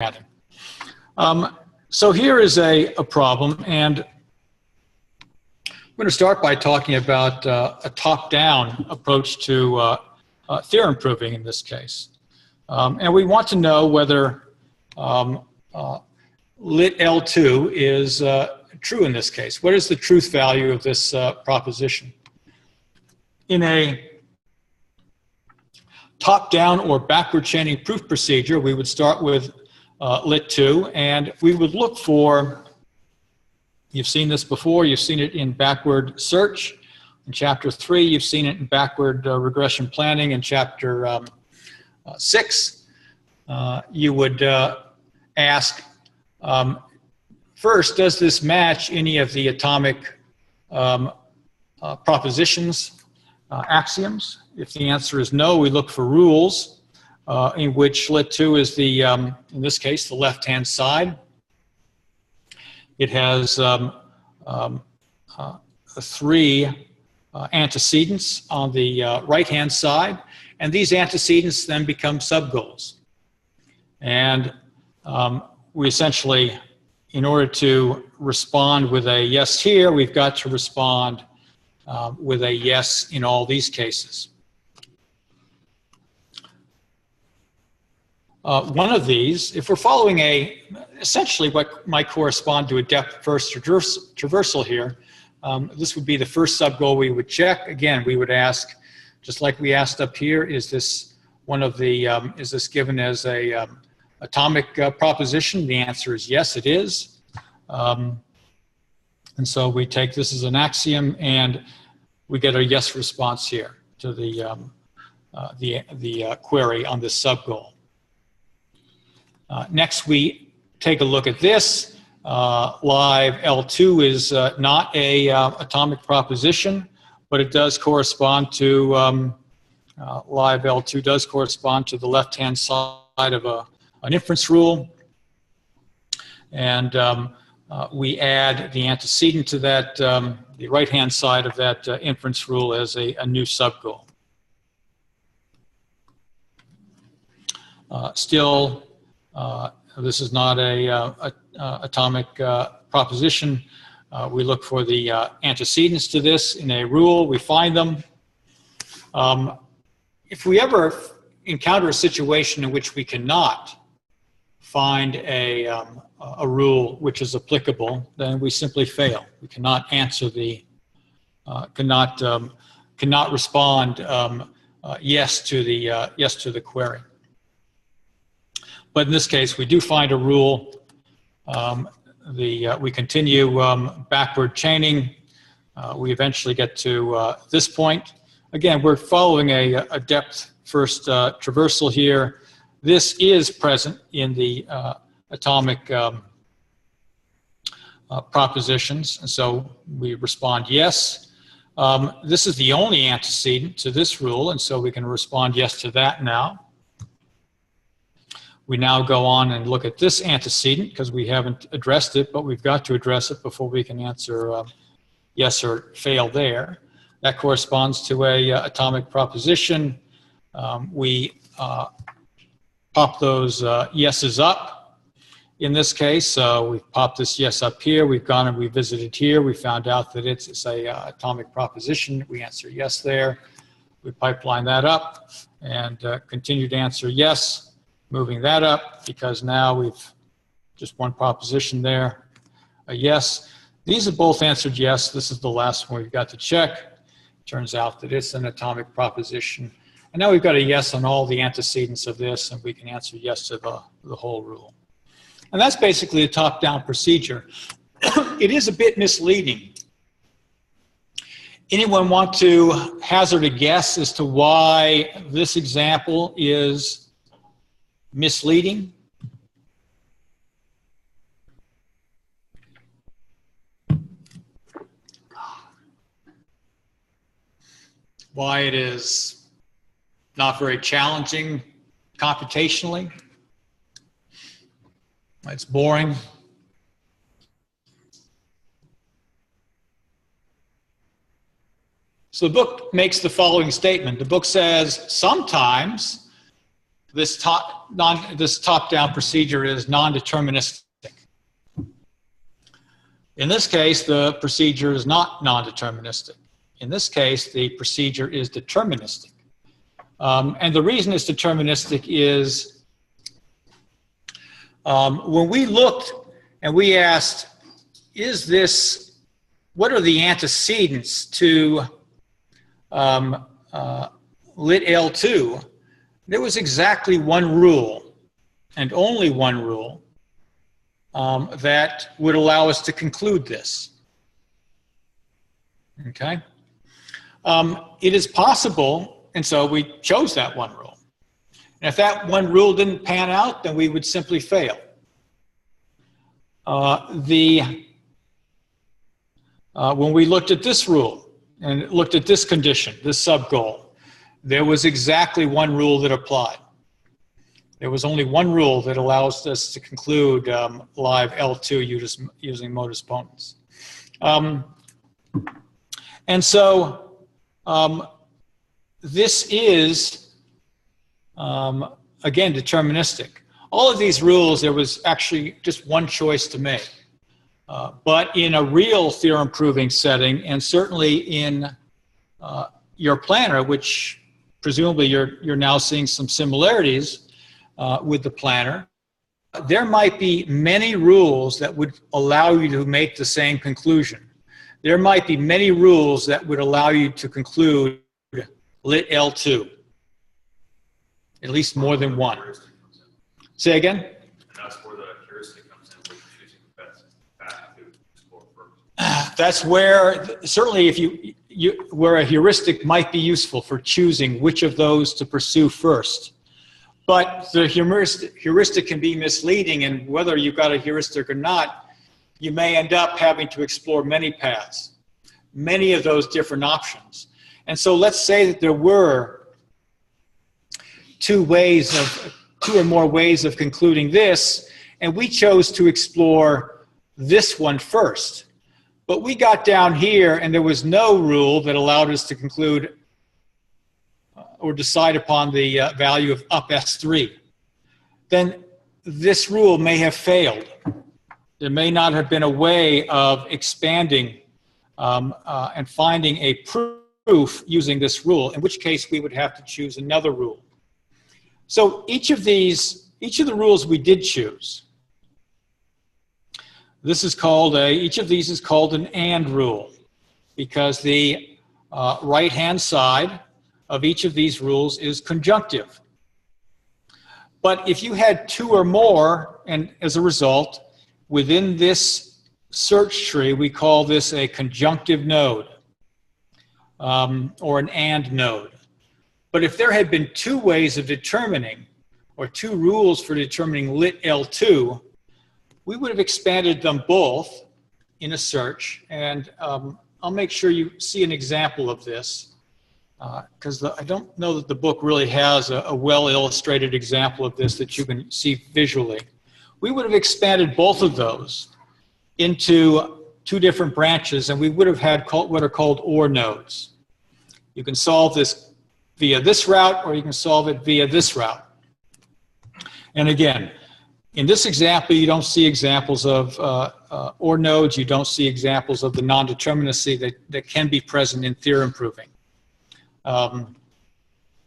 formatting. So here is a problem, and I'm going to start by talking about a top-down approach to theorem proving in this case. And we want to know whether lit L2 is true in this case. What is the truth value of this proposition? In a top-down or backward chaining proof procedure, we would start with lit 2, and we would look for, you've seen this before, you've seen it in backward search in chapter 3, you've seen it in backward regression planning in chapter 6. You would ask, first, does this match any of the atomic propositions, axioms? If the answer is no, we look for rules in which lit 2 is the, in this case, the left-hand side. It has 3 antecedents on the right-hand side, and these antecedents then become subgoals. And we essentially, in order to respond with a yes here, we've got to respond with a yes in all these cases. One of these, if we're following essentially what might correspond to a depth first traversal here, this would be the first subgoal we would check. Again, we would ask, just like we asked up here, is this one of the, is this given as a atomic proposition? The answer is yes, it is. And so we take this as an axiom, and we get a yes response here to the query on this subgoal. Next, we take a look at this. Live L2 is not a atomic proposition, but it does correspond to, live L2 does correspond to the left-hand side of an inference rule. And we add the antecedent to that, the right-hand side of that inference rule as a new subgoal. Still, this is not a atomic proposition. We look for the antecedents to this in a rule. We find them. If we ever encounter a situation in which we cannot find a rule which is applicable, then we simply fail. We cannot answer the, cannot respond yes to the query. But in this case, we do find a rule. We continue backward chaining. We eventually get to this point. Again, we're following a depth first traversal here. This is present in the atomic propositions, and so we respond yes. This is the only antecedent to this rule, and so we can respond yes to that now. We now go on and look at this antecedent because we haven't addressed it, but we've got to address it before we can answer yes or fail there. That corresponds to a atomic proposition. We pop those yeses up. In this case, we've popped this yes up here. We've gone and we visited here. We found out that it's a atomic proposition. We answer yes there. We pipeline that up and continue to answer yes. Moving that up because now we've just one proposition there, a yes. These are both answered yes. This is the last one we've got to check. Turns out that it's an atomic proposition. And now we've got a yes on all the antecedents of this, and we can answer yes to the whole rule. And that's basically a top-down procedure. It is a bit misleading. Anyone want to hazard a guess as to why this example is misleading? Why it is not very challenging computationally? It's boring. So the book makes the following statement. The book says, sometimes this top-down procedure is non-deterministic. In this case, the procedure is not non-deterministic. In this case, the procedure is deterministic. And the reason it's deterministic is when we looked and we asked, what are the antecedents to lit L2, there was exactly one rule, and only one rule, that would allow us to conclude this. Okay? It is possible, and so we chose that one rule. And if that one rule didn't pan out, then we would simply fail. When we looked at this rule and looked at this condition, this sub-goal, there was exactly one rule that applied. There was only one rule that allows us to conclude live L2 using modus ponens. And so this is, again, deterministic. All of these rules, there was actually just one choice to make. But in a real theorem proving setting, and certainly in your planner, which presumably you're now seeing some similarities with the planner, there might be many rules that would allow you to make the same conclusion. There might be many rules that would allow you to conclude lit L2, at least more than one. Say again? And that's where the heuristic comes in, with choosing the best path to explore first. That's where, certainly if where a heuristic might be useful for choosing which of those to pursue first. But the heuristic can be misleading, and whether you've got a heuristic or not, you may end up having to explore many paths, many of those different options. And so let's say that there were two or more ways of concluding this, and we chose to explore this one first. But we got down here and there was no rule that allowed us to conclude or decide upon the value of up S3. Then this rule may have failed. There may not have been a way of expanding and finding a proof using this rule, in which case we would have to choose another rule. So each of the rules we did choose, each of these is called an AND rule, because the right-hand side of each of these rules is conjunctive. But if you had two or more, and as a result, within this search tree, we call this a conjunctive node, or an AND node. But if there had been two ways of determining, or two rules for determining lit L2, we would have expanded them both in a search. And I'll make sure you see an example of this, because I don't know that the book really has a well-illustrated example of this that you can see visually. We would have expanded both of those into two different branches, and we would have had what are called OR nodes. You can solve this via this route, or you can solve it via this route. And again, in this example, you don't see examples of OR nodes. You don't see examples of the non-determinacy that can be present in theorem proving.